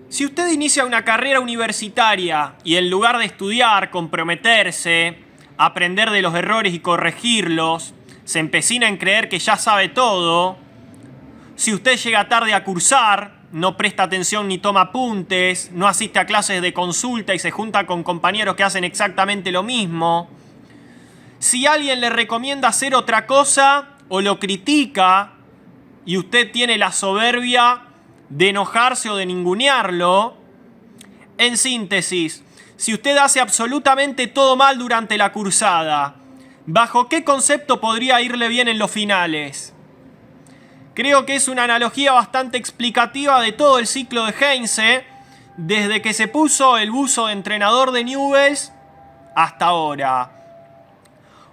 Si usted inicia una carrera universitaria y en lugar de estudiar, comprometerse, aprender de los errores y corregirlos, se empecina en creer que ya sabe todo, si usted llega tarde a cursar, no presta atención ni toma apuntes, no asiste a clases de consulta y se junta con compañeros que hacen exactamente lo mismo, si alguien le recomienda hacer otra cosa o lo critica y usted tiene la soberbia de enojarse o de ningunearlo, en síntesis, si usted hace absolutamente todo mal durante la cursada, ¿bajo qué concepto podría irle bien en los finales? Creo que es una analogía bastante explicativa de todo el ciclo de Heinze, desde que se puso el buzo de entrenador de Newell's hasta ahora.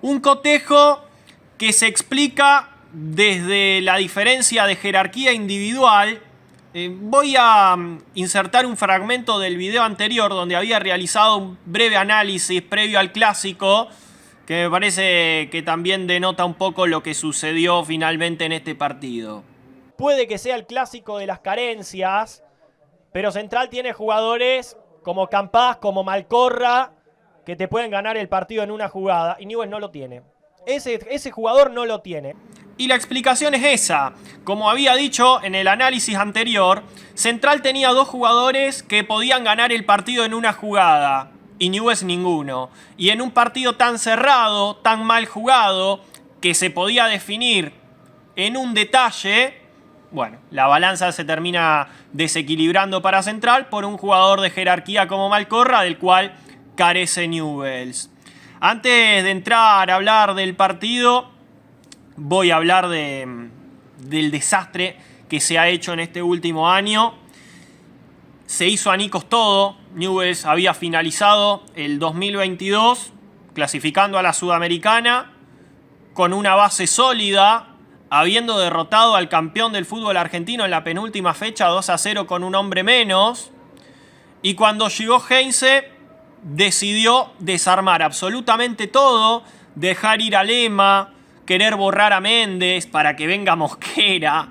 Un cotejo que se explica desde la diferencia de jerarquía individual. Voy a insertar un fragmento del video anterior donde había realizado un breve análisis previo al clásico, que me parece que también denota un poco lo que sucedió finalmente en este partido. Puede que sea el clásico de las carencias, pero Central tiene jugadores como Campás, como Malcorra, que te pueden ganar el partido en una jugada, y Newell's no lo tiene. Ese jugador no lo tiene. Y la explicación es esa. Como había dicho en el análisis anterior, Central tenía dos jugadores que podían ganar el partido en una jugada, y Newell's ninguno. Y en un partido tan cerrado, tan mal jugado, que se podía definir en un detalle, bueno, la balanza se termina desequilibrando para Central por un jugador de jerarquía como Malcorra, del cual carece Newell's. Antes de entrar a hablar del partido, voy a hablar del desastre que se ha hecho en este último año. Se hizo anicos todo. Newell's había finalizado el 2022 clasificando a la Sudamericana con una base sólida, habiendo derrotado al campeón del fútbol argentino en la penúltima fecha 2-0 con un hombre menos. Y cuando llegó Heinze, decidió desarmar absolutamente todo, dejar ir a Lema, querer borrar a Méndez para que venga Mosquera.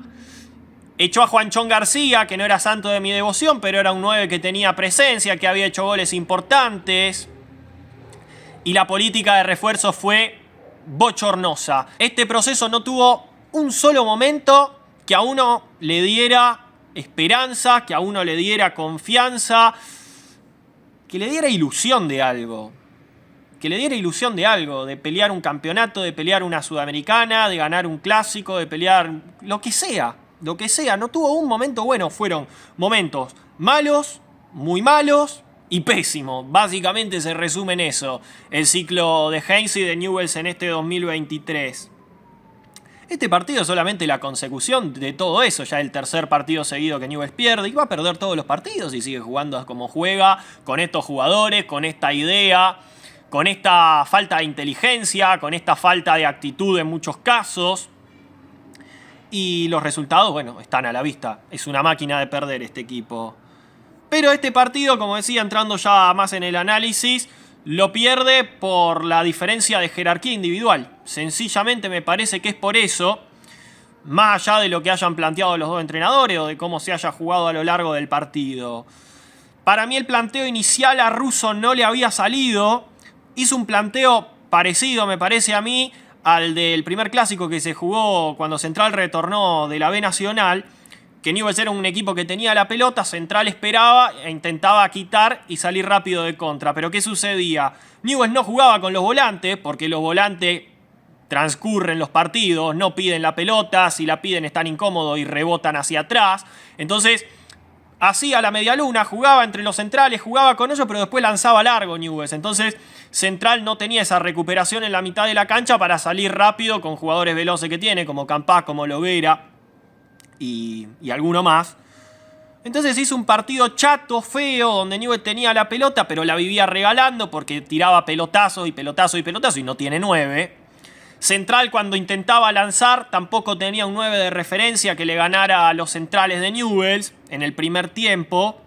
Echó a Juanchón García, que no era santo de mi devoción, pero era un 9 que tenía presencia, que había hecho goles importantes. Y la política de refuerzo fue bochornosa. Este proceso no tuvo un solo momento que a uno le diera esperanza, que a uno le diera confianza, que le diera ilusión de algo. Que le diera ilusión de algo, de pelear un campeonato, de pelear una Sudamericana, de ganar un clásico, de pelear lo que sea. Lo que sea, no tuvo un momento bueno, fueron momentos malos, muy malos y pésimos. Básicamente se resume en eso, el ciclo de Heinze y de Newell's en este 2023. Este partido es solamente la consecución de todo eso, ya el tercer partido seguido que Newell's pierde, y va a perder todos los partidos y sigue jugando como juega, con estos jugadores, con esta idea, con esta falta de inteligencia, con esta falta de actitud en muchos casos. Y los resultados, bueno, están a la vista. Es una máquina de perder este equipo. Pero este partido, como decía, entrando ya más en el análisis, lo pierde por la diferencia de jerarquía individual. Sencillamente me parece que es por eso, más allá de lo que hayan planteado los dos entrenadores o de cómo se haya jugado a lo largo del partido. Para mí el planteo inicial a Russo no le había salido. Hizo un planteo parecido, me parece a mí, al del primer clásico que se jugó cuando Central retornó de la B Nacional, que Newell's era un equipo que tenía la pelota, Central esperaba e intentaba quitar y salir rápido de contra. Pero ¿qué sucedía? Newell's no jugaba con los volantes, porque los volantes transcurren los partidos, no piden la pelota, si la piden están incómodos y rebotan hacia atrás. Entonces, hacía la medialuna, jugaba entre los centrales, jugaba con ellos, pero después lanzaba largo Newell's. Entonces, Central no tenía esa recuperación en la mitad de la cancha para salir rápido con jugadores veloces que tiene, como Campás, como Lovera y alguno más. Entonces hizo un partido chato, feo, donde Newell's tenía la pelota, pero la vivía regalando porque tiraba pelotazos y pelotazos y pelotazos y no tiene 9. Central, cuando intentaba lanzar, tampoco tenía un 9 de referencia que le ganara a los centrales de Newell's en el primer tiempo.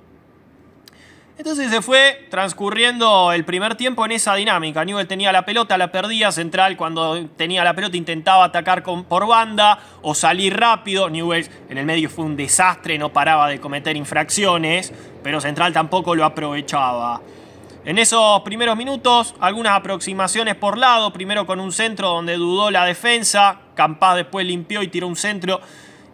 Entonces se fue transcurriendo el primer tiempo en esa dinámica. Newell's tenía la pelota, la perdía. Central, cuando tenía la pelota, intentaba atacar por banda o salir rápido. Newell's en el medio fue un desastre, no paraba de cometer infracciones, pero Central tampoco lo aprovechaba. En esos primeros minutos, algunas aproximaciones por lado. Primero con un centro donde dudó la defensa. Campás después limpió y tiró un centro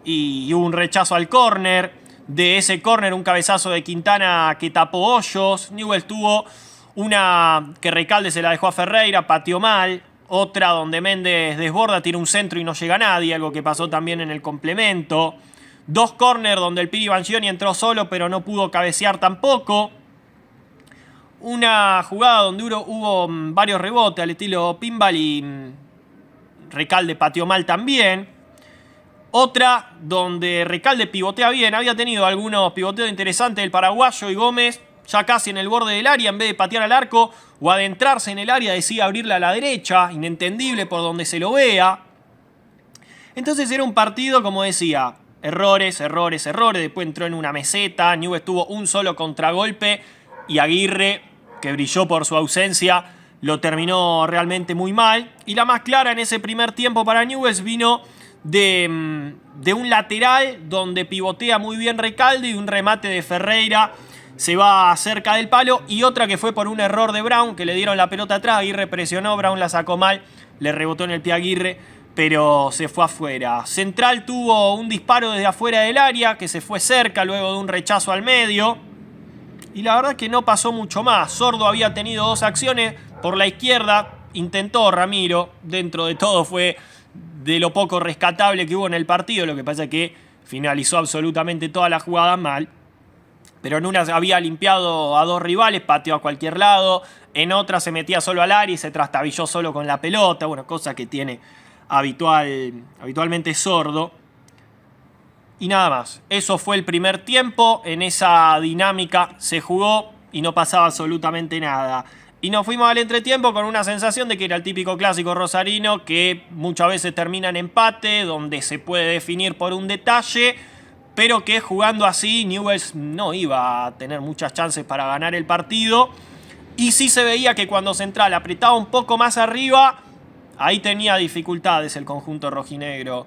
y hubo un rechazo al córner. De ese córner, un cabezazo de Quintana que tapó hoyos. Newell's tuvo una que Recalde se la dejó a Ferreira, pateó mal. Otra donde Méndez desborda, tira un centro y no llega a nadie, algo que pasó también en el complemento. Dos córner donde el Piri Banchioni entró solo, pero no pudo cabecear tampoco. Una jugada donde hubo varios rebotes al estilo pinball y Recalde pateó mal también. Otra donde Recalde pivotea bien. Había tenido algunos pivoteos interesantes del paraguayo y Gómez, ya casi en el borde del área, en vez de patear al arco o adentrarse en el área, decide abrirla a la derecha. Inentendible por donde se lo vea. Entonces era un partido, como decía, errores. Después entró en una meseta. Newell's tuvo un solo contragolpe y Aguirre, que brilló por su ausencia, lo terminó realmente muy mal. Y la más clara en ese primer tiempo para Newell's vino de un lateral donde pivotea muy bien Recalde y un remate de Ferreira se va cerca del palo, y otra que fue por un error de Brown, que le dieron la pelota atrás, Aguirre presionó, Brown la sacó mal, le rebotó en el pie a Aguirre, pero se fue afuera. Central tuvo un disparo desde afuera del área que se fue cerca luego de un rechazo al medio, y la verdad es que no pasó mucho más. Sordo había tenido dos acciones por la izquierda, intentó Ramiro, dentro de todo fue de lo poco rescatable que hubo en el partido. Lo que pasa es que finalizó absolutamente toda la jugada mal. Pero en una había limpiado a dos rivales, pateó a cualquier lado. En otra se metía solo al área y se trastabilló solo con la pelota. Bueno, cosa que tiene habitualmente Sordo. Y nada más. Eso fue el primer tiempo. En esa dinámica se jugó y no pasaba absolutamente nada. Y nos fuimos al entretiempo con una sensación de que era el típico clásico rosarino que muchas veces termina en empate, donde se puede definir por un detalle, pero que jugando así Newell's no iba a tener muchas chances para ganar el partido. Y sí se veía que cuando Central apretaba un poco más arriba, ahí tenía dificultades el conjunto rojinegro.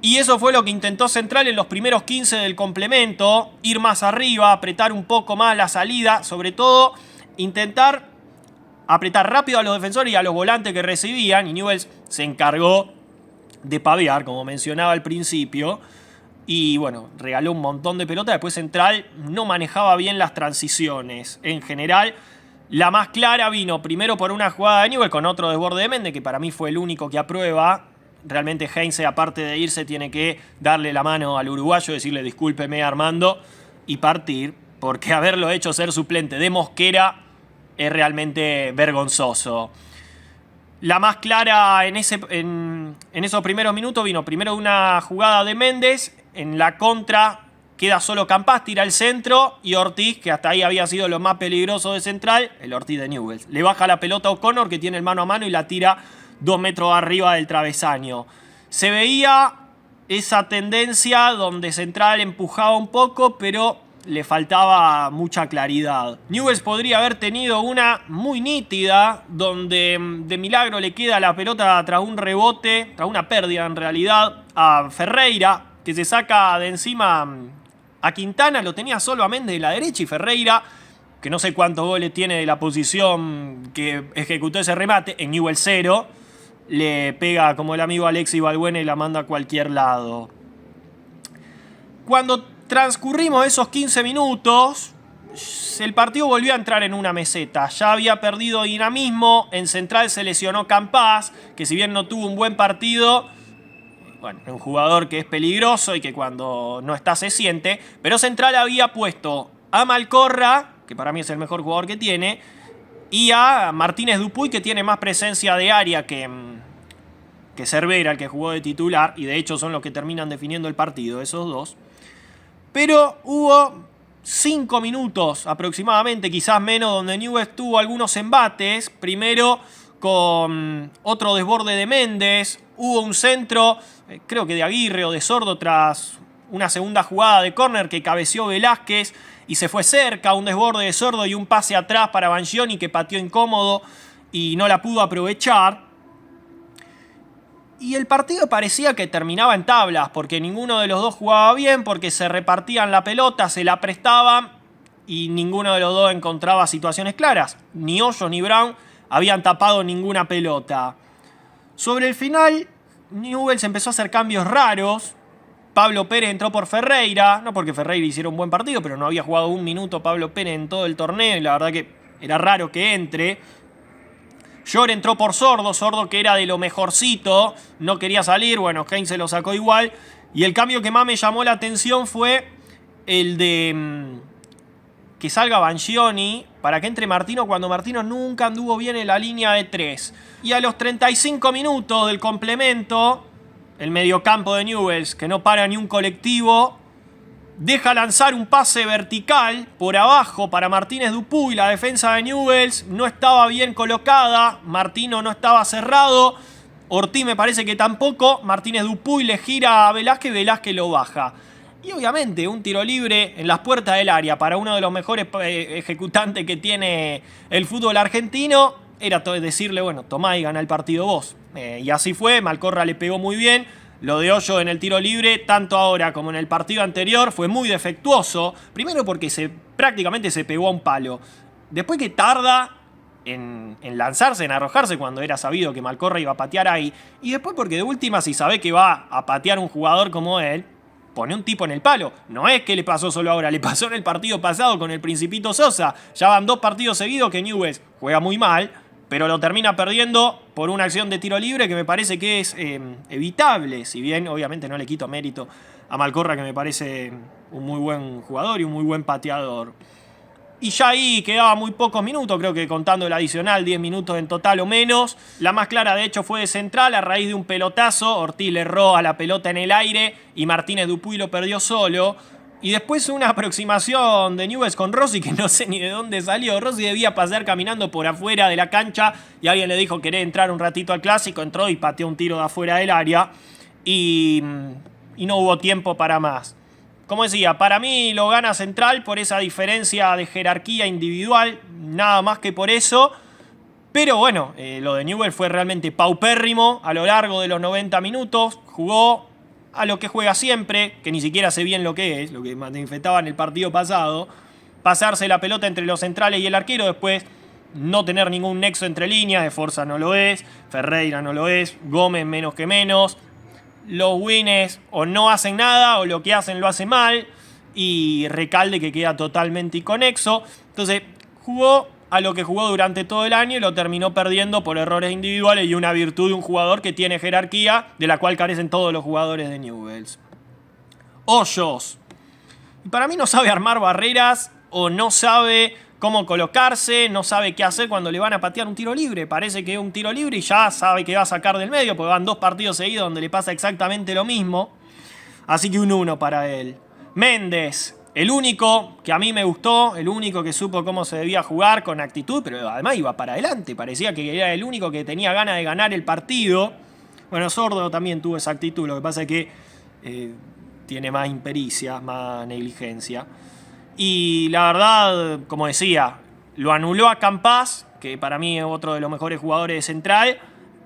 Y eso fue lo que intentó Central en los primeros 15 del complemento, ir más arriba, apretar un poco más la salida, sobre todo intentar apretar rápido a los defensores y a los volantes que recibían, y Newell's se encargó de pavear, como mencionaba al principio, y bueno, regaló un montón de pelota. Después Central no manejaba bien las transiciones. En general, la más clara vino primero por una jugada de Newell's con otro desborde de Méndez, que para mí fue el único que aprueba. Realmente Heinze, aparte de irse, tiene que darle la mano al uruguayo, decirle discúlpeme Armando, y partir, porque haberlo hecho ser suplente de Mosquera es realmente vergonzoso. La más clara en esos primeros minutos vino primero una jugada de Méndez. En la contra queda solo Campás, tira el centro, y Ortiz, que hasta ahí había sido lo más peligroso de Central, el Ortiz de Newell's, le baja la pelota a O'Connor, que tiene el mano a mano, y la tira 2 metros arriba del travesaño. Se veía esa tendencia donde Central empujaba un poco, pero le faltaba mucha claridad. Newell's podría haber tenido una muy nítida, donde de milagro le queda la pelota tras un rebote, tras una pérdida en realidad, a Ferreira, que se saca de encima a Quintana, lo tenía solo a Méndez de la derecha, y Ferreira, que no sé cuántos goles tiene de la posición que ejecutó ese remate, en Newell's 0, le pega como el amigo Alexis Balbuena y la manda a cualquier lado. Cuando transcurrimos esos 15 minutos, el partido volvió a entrar en una meseta. Ya había perdido dinamismo. En Central se lesionó Campás, que si bien no tuvo un buen partido, bueno, es un jugador que es peligroso y que cuando no está se siente. Pero Central había puesto a Malcorra, que para mí es el mejor jugador que tiene, y a Martínez Dupuy, que tiene más presencia de área que Cervera, el que jugó de titular, y de hecho son los que terminan definiendo el partido, esos dos. Pero hubo 5 minutos aproximadamente, quizás menos, donde Newell's tuvo algunos embates. Primero con otro desborde de Méndez. Hubo un centro, creo que de Aguirre o de Sordo, tras una segunda jugada de córner que cabeció Velázquez y se fue cerca, un desborde de Sordo y un pase atrás para Banchioni que pateó incómodo y no la pudo aprovechar. Y el partido parecía que terminaba en tablas, porque ninguno de los dos jugaba bien, porque se repartían la pelota, se la prestaban y ninguno de los dos encontraba situaciones claras. Ni Hoyos ni Brown habían tapado ninguna pelota. Sobre el final, Newell's empezó a hacer cambios raros. Pablo Pérez entró por Ferreira, no porque Ferreira hiciera un buen partido, pero no había jugado un minuto Pablo Pérez en todo el torneo y la verdad que era raro que entre. Llor entró por Sordo, Sordo que era de lo mejorcito, no quería salir, bueno, Heinz se lo sacó igual. Y el cambio que más me llamó la atención fue el de que salga Banchioni para que entre Martino cuando Martino nunca anduvo bien en la línea de 3. Y a los 35 minutos del complemento, el mediocampo de Newell's, que no para ni un colectivo, deja lanzar un pase vertical por abajo para Martínez Dupuy. La defensa de Newell's no estaba bien colocada, Martino no estaba cerrado, Ortiz me parece que tampoco. Martínez Dupuy le gira a Velázquez, Velázquez lo baja. Y obviamente un tiro libre en las puertas del área para uno de los mejores ejecutantes que tiene el fútbol argentino era decirle, bueno, tomá y gana el partido vos. Y así fue, Malcorra le pegó muy bien. Lo de Hoyo en el tiro libre, tanto ahora como en el partido anterior, fue muy defectuoso. Primero porque prácticamente se pegó a un palo. Después que tarda en lanzarse, en arrojarse cuando era sabido que Malcorra iba a patear ahí. Y después porque de última, si sabe que va a patear un jugador como él, pone un tipo en el palo. No es que le pasó solo ahora, le pasó en el partido pasado con el Principito Sosa. Ya van 2 partidos seguidos que Newell's juega muy mal, pero lo termina perdiendo por una acción de tiro libre que me parece que es evitable. Si bien, obviamente, no le quito mérito a Malcorra, que me parece un muy buen jugador y un muy buen pateador. Y ya ahí quedaba muy pocos minutos, creo que contando el adicional, 10 minutos en total o menos. La más clara, de hecho, fue de central a raíz de un pelotazo. Ortiz le erró a la pelota en el aire y Martínez Dupuy lo perdió solo. Y después una aproximación de Newell's con Rossi, que no sé ni de dónde salió. Rossi debía pasar caminando por afuera de la cancha y alguien le dijo querer entrar un ratito al clásico. Entró y pateó un tiro de afuera del área. Y no hubo tiempo para más. Como decía, para mí lo gana Central por esa diferencia de jerarquía individual. Nada más que por eso. Pero bueno, lo de Newell's fue realmente paupérrimo a lo largo de los 90 minutos. Jugó a lo que juega siempre, que ni siquiera sé bien lo que es, lo que manifestaba en el partido pasado. Pasarse la pelota entre los centrales y el arquero, después no tener ningún nexo entre líneas. De Forza no lo es, Ferreira no lo es, Gómez menos que menos. Los Wines o no hacen nada o lo que hacen lo hace mal. Y Recalde que queda totalmente inconexo. Entonces jugó a lo que jugó durante todo el año y lo terminó perdiendo por errores individuales y una virtud de un jugador que tiene jerarquía, de la cual carecen todos los jugadores de Newell's. Hoyos. Para mí no sabe armar barreras o no sabe cómo colocarse, no sabe qué hacer cuando le van a patear un tiro libre. Parece que es un tiro libre y ya sabe que va a sacar del medio, porque van 2 partidos seguidos donde le pasa exactamente lo mismo. Así que un 1 para él. Méndez, el único que a mí me gustó, el único que supo cómo se debía jugar con actitud, pero además iba para adelante. Parecía que era el único que tenía ganas de ganar el partido. Bueno, Sordo también tuvo esa actitud, lo que pasa es que tiene más impericia, más negligencia. Y la verdad, como decía, lo anuló a Campás, que para mí es otro de los mejores jugadores de Central.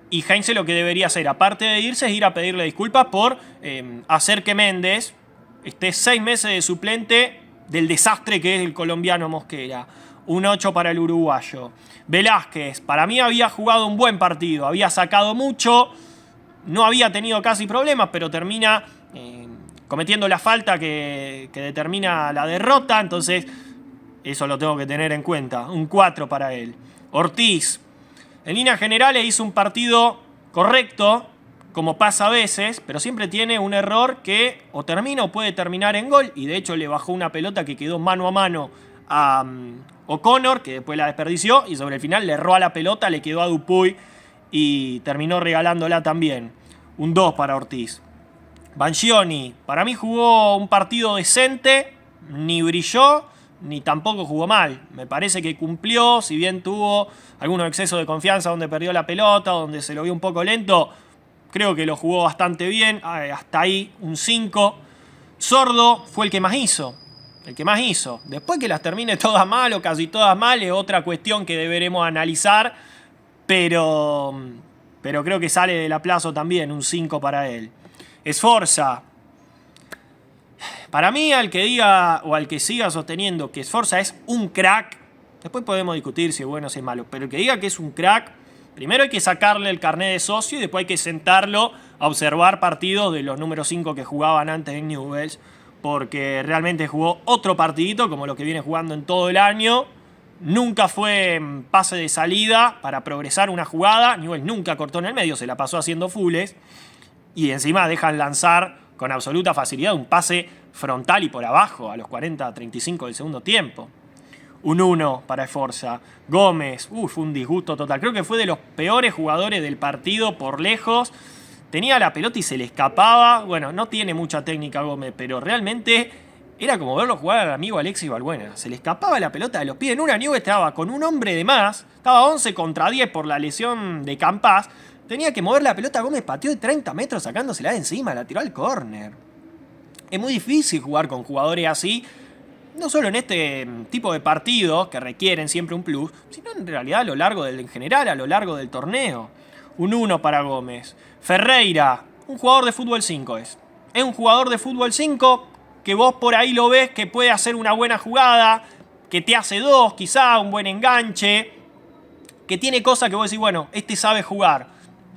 Y Heinz lo que debería hacer, aparte de irse, es ir a pedirle disculpas por hacer que Méndez esté 6 meses de suplente del desastre que es el colombiano Mosquera. Un 8 para el uruguayo. Velázquez, para mí había jugado un buen partido, había sacado mucho, no había tenido casi problemas, pero termina cometiendo la falta que determina la derrota, entonces eso lo tengo que tener en cuenta. Un 4 para él. Ortiz, en líneas generales hizo un partido correcto, como pasa a veces, pero siempre tiene un error que o termina o puede terminar en gol, y de hecho le bajó una pelota que quedó mano a mano a O'Connor, que después la desperdició, y sobre el final le erró a la pelota, le quedó a Dupuy y terminó regalándola también. Un 2 para Ortiz. Banchioni, para mí jugó un partido decente, ni brilló, ni tampoco jugó mal. Me parece que cumplió, si bien tuvo algunos excesos de confianza donde perdió la pelota, donde se lo vio un poco lento, creo que lo jugó bastante bien, hasta ahí un 5. Sordo fue el que más hizo. El que más hizo. Después que las termine todas mal o casi todas mal es otra cuestión que deberemos analizar. Pero creo que sale del aplazo también, un 5 para él. Sforza. Para mí, al que diga o al que siga sosteniendo que Sforza es un crack, después podemos discutir si es bueno o si es malo, pero el que diga que es un crack, primero hay que sacarle el carnet de socio y después hay que sentarlo a observar partidos de los números 5 que jugaban antes en Newell's, porque realmente jugó otro partidito como lo que viene jugando en todo el año. Nunca fue pase de salida para progresar una jugada. Newell's nunca cortó en el medio, se la pasó haciendo fulls. Y encima dejan lanzar con absoluta facilidad un pase frontal y por abajo a los 40-35 del segundo tiempo. Un 1 para Sforza. Gómez, fue un disgusto total. Creo que fue de los peores jugadores del partido por lejos. Tenía la pelota y se le escapaba. Bueno, no tiene mucha técnica Gómez, pero realmente era como verlo jugar al amigo Alexis Balbuena. Se le escapaba la pelota de los pies. En una Newell's estaba con un hombre de más. Estaba 11 contra 10 por la lesión de Campás. Tenía que mover la pelota. Gómez pateó de 30 metros sacándosela de encima. La tiró al córner. Es muy difícil jugar con jugadores así. No solo en este tipo de partidos que requieren siempre un plus, sino en realidad en general a lo largo del torneo. Un 1 para Gómez. Ferreira, un jugador de fútbol 5 es. Es un jugador de fútbol 5 que vos por ahí lo ves que puede hacer una buena jugada, que te hace 2 quizá, un buen enganche, que tiene cosas que vos decís, bueno, este sabe jugar.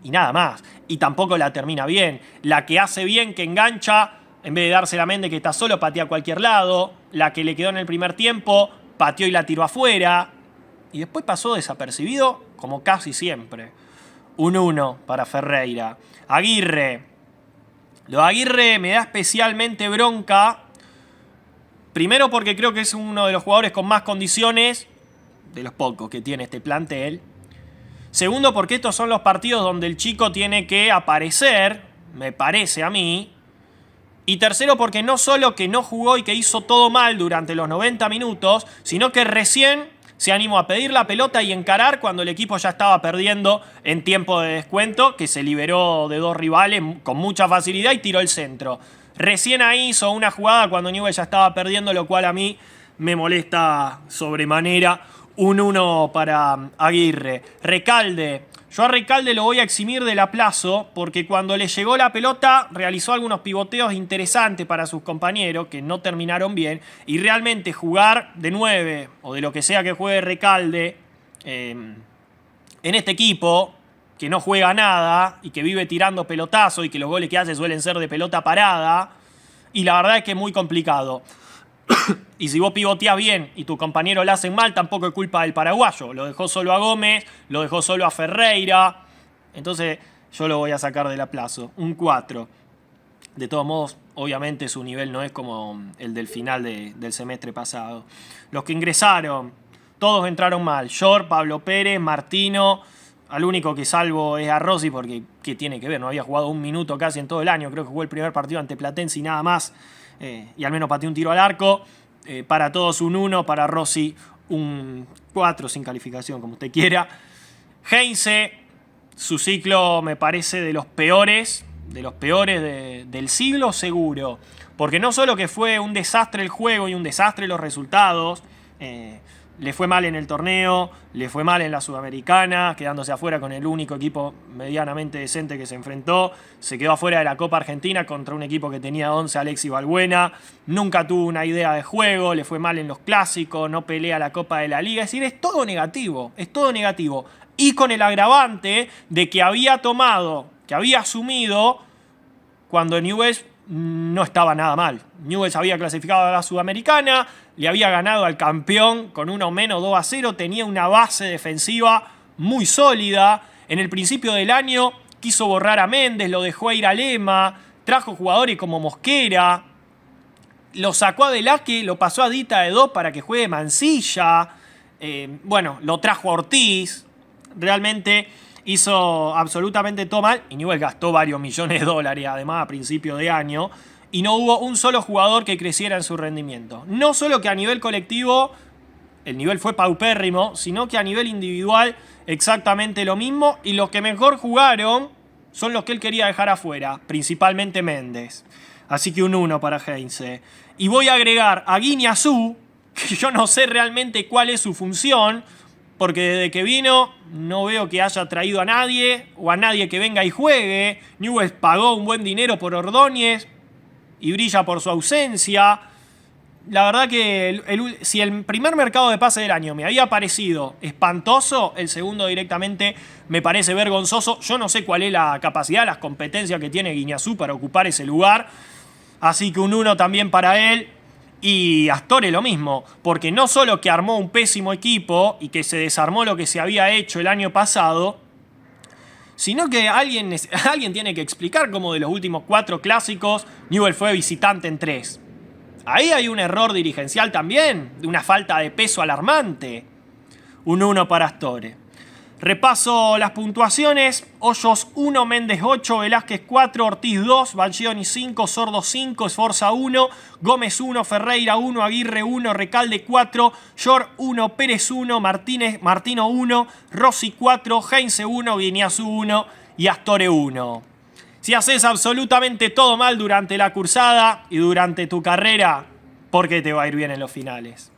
Y nada más. Y tampoco la termina bien. La que hace bien, que engancha, en vez de dársela a Méndez que está solo, patea a cualquier lado. La que le quedó en el primer tiempo, pateó y la tiró afuera. Y después pasó desapercibido como casi siempre. Un 1 para Ferreira. Aguirre. Lo de Aguirre me da especialmente bronca. Primero porque creo que es uno de los jugadores con más condiciones, de los pocos que tiene este plantel. Segundo porque estos son los partidos donde el chico tiene que aparecer, me parece a mí. Y tercero porque no solo que no jugó y que hizo todo mal durante los 90 minutos, sino que recién se animó a pedir la pelota y encarar cuando el equipo ya estaba perdiendo en tiempo de descuento, que se liberó de 2 rivales con mucha facilidad y tiró el centro. Recién ahí hizo una jugada cuando Newell's ya estaba perdiendo, lo cual a mí me molesta sobremanera. Un 1 para Aguirre. Recalde. Yo a Recalde lo voy a eximir del aplazo porque cuando le llegó la pelota realizó algunos pivoteos interesantes para sus compañeros que no terminaron bien. Y realmente jugar de 9 o de lo que sea que juegue Recalde en este equipo que no juega nada y que vive tirando pelotazos y que los goles que hace suelen ser de pelota parada. Y la verdad es que es muy complicado. Y si vos pivoteás bien y tu compañero lo hacen mal, tampoco es culpa del paraguayo. Lo dejó solo a Gómez, lo dejó solo a Ferreira. Entonces yo lo voy a sacar del aplazo. Un 4. De todos modos, obviamente su nivel no es como el del final del semestre pasado. Los que ingresaron, todos entraron mal. Short, Pablo Pérez, Martino. Al único que salvo es a Rossi porque ¿qué tiene que ver? No había jugado un minuto casi en todo el año. Creo que jugó el primer partido ante Platense y nada más. Y al menos pateó un tiro al arco. Para todos un 1, para Rossi un 4 sin calificación, como usted quiera. Heinze, su ciclo me parece de los peores del siglo seguro. Porque no solo que fue un desastre el juego y un desastre los resultados, le fue mal en el torneo, le fue mal en la Sudamericana, quedándose afuera con el único equipo medianamente decente que se enfrentó. Se quedó afuera de la Copa Argentina contra un equipo que tenía 11, Alexis Balbuena. Nunca tuvo una idea de juego, le fue mal en los clásicos, no pelea la Copa de la Liga. Es decir, es todo negativo. Y con el agravante de que había asumido cuando Newell's no estaba nada mal. Newell's había clasificado a la Sudamericana, le había ganado al campeón con 1 o menos 2-0, tenía una base defensiva muy sólida. En el principio del año quiso borrar a Méndez, lo dejó ir a Lema, trajo jugadores como Mosquera, lo sacó a Velázquez, lo pasó a Dita de 2 para que juegue Mancilla, lo trajo a Ortiz. Realmente hizo absolutamente todo mal y Newell's gastó varios millones de dólares además a principio de año y no hubo un solo jugador que creciera en su rendimiento. No solo que a nivel colectivo el nivel fue paupérrimo, sino que a nivel individual exactamente lo mismo y los que mejor jugaron son los que él quería dejar afuera, principalmente Méndez. Así que un 1 para Heinze. Y voy a agregar a Guiñazú, que yo no sé realmente cuál es su función, porque desde que vino no veo que haya traído a nadie, o a nadie que venga y juegue. Newell's pagó un buen dinero por Ordóñez y brilla por su ausencia. La verdad que si el primer mercado de pase del año me había parecido espantoso, el segundo directamente me parece vergonzoso. Yo no sé cuál es la capacidad, las competencias que tiene Guiñazú para ocupar ese lugar. Así que un 1 también para él. Y Astore lo mismo, porque no solo que armó un pésimo equipo y que se desarmó lo que se había hecho el año pasado, sino que alguien tiene que explicar cómo de los últimos 4 clásicos Newell's fue visitante en 3. Ahí hay un error dirigencial también, una falta de peso alarmante. Un 1 para Astore. Repaso las puntuaciones. Hoyos 1, Méndez 8, Velázquez 4, Ortiz 2, Banchioni 5, Sordo 5, Esforza 1, Gómez 1, Ferreira 1, Aguirre 1, Recalde 4, Yor 1, Pérez 1, Martino 1, Rossi 4, Heinze 1, Guiñazú 1 y Astore 1. Si haces absolutamente todo mal durante la cursada y durante tu carrera, ¿por qué te va a ir bien en los finales?